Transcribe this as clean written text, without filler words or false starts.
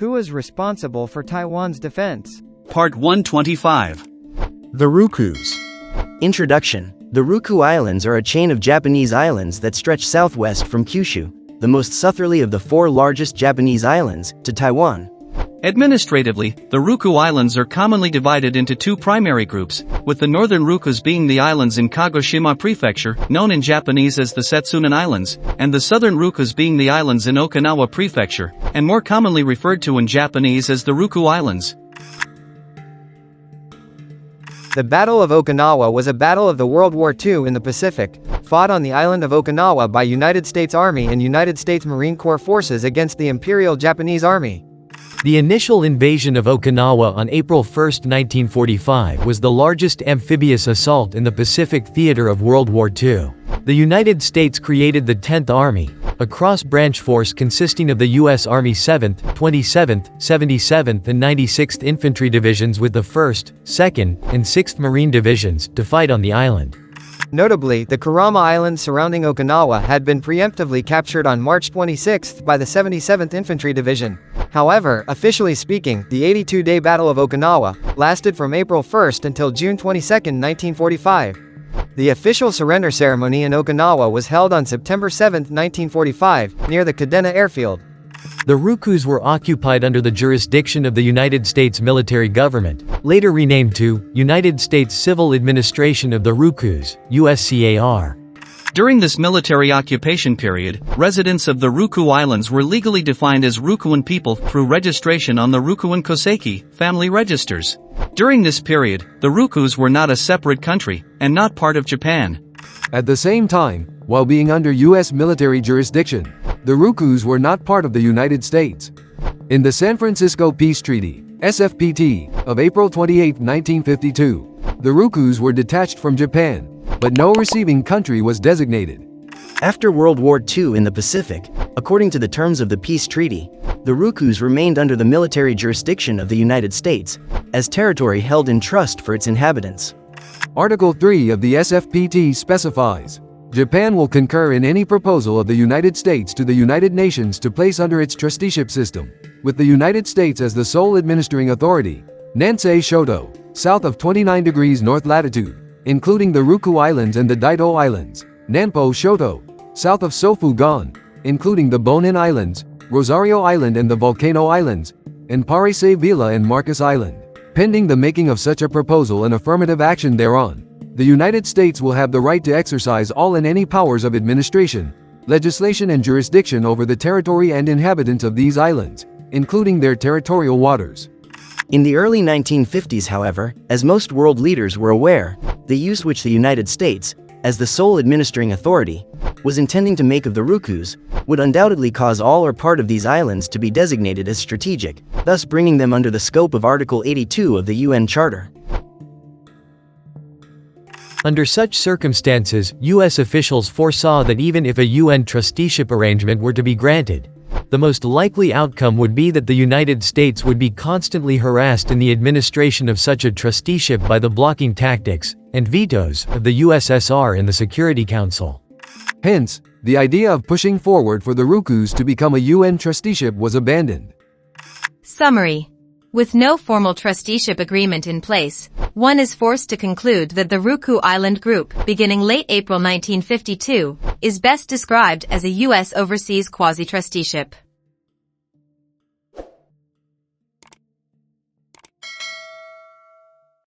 Who is responsible for Taiwan's defense? Part 125. The Ryukyus. Introduction. The Ryukyu Islands are a chain of Japanese islands that stretch southwest from Kyushu, the most southerly of the 4 largest Japanese islands, to Taiwan. Administratively, the Ryukyu Islands are commonly divided into 2 primary groups, with the northern Ryukyus being the islands in Kagoshima Prefecture, known in Japanese as the Setsunan Islands, and the southern Ryukyus being the islands in Okinawa Prefecture, and more commonly referred to in Japanese as the Ryukyu Islands. The Battle of Okinawa was a battle of the World War II in the Pacific, fought on the island of Okinawa by United States Army and United States Marine Corps forces against the Imperial Japanese Army. The initial invasion of Okinawa on April 1, 1945 was the largest amphibious assault in the Pacific theater of World War II. The United States created the 10th Army, a cross-branch force consisting of the U.S. Army 7th, 27th, 77th and 96th Infantry Divisions with the 1st, 2nd, and 6th Marine Divisions, to fight on the island. Notably, the Kurama Islands surrounding Okinawa had been preemptively captured on March 26 by the 77th Infantry Division. However, officially speaking, the 82-day Battle of Okinawa lasted from April 1 until June 22, 1945. The official surrender ceremony in Okinawa was held on September 7, 1945, near the Kadena airfield. The Ryukyus were occupied under the jurisdiction of the United States military government, later renamed to United States Civil Administration of the Ryukyus, USCAR. During this military occupation period, residents of the Ryukyu Islands were legally defined as Ryukyuan people through registration on the Ryukyuan Koseki family registers. During this period, the Ryukyus were not a separate country, and not part of Japan. At the same time, while being under U.S. military jurisdiction, the Ryukyus were not part of the United States. In the San Francisco Peace Treaty, SFPT, of April 28, 1952, the Ryukyus were detached from Japan, but no receiving country was designated. After World War II in the Pacific, according to the terms of the peace treaty, the Ryukyus remained under the military jurisdiction of the United States, as territory held in trust for its inhabitants. Article 3 of the SFPT specifies, Japan will concur in any proposal of the United States to the United Nations to place under its trusteeship system, with the United States as the sole administering authority, Nansei Shoto, south of 29 degrees north latitude, including the Ryukyu Islands and the Daito Islands, Nanpo Shoto, south of Sofugan, including the Bonin Islands, Rosario Island and the Volcano Islands, and Parise Villa and Marcus Island. Pending the making of such a proposal and affirmative action thereon, the United States will have the right to exercise all and any powers of administration, legislation and jurisdiction over the territory and inhabitants of these islands, including their territorial waters. In the early 1950s, however, as most world leaders were aware, the use which the United States, as the sole administering authority, was intending to make of the Ryukyus, would undoubtedly cause all or part of these islands to be designated as strategic, thus bringing them under the scope of Article 82 of the UN Charter. Under such circumstances, U.S. officials foresaw that even if a UN trusteeship arrangement were to be granted, the most likely outcome would be that the United States would be constantly harassed in the administration of such a trusteeship by the blocking tactics and vetoes of the USSR in the Security Council. Hence, the idea of pushing forward for the Ryukyus to become a UN trusteeship was abandoned. Summary. With no formal trusteeship agreement in place, one is forced to conclude that the Ryukyu Island Group, beginning late April 1952, is best described as a U.S. overseas quasi-trusteeship.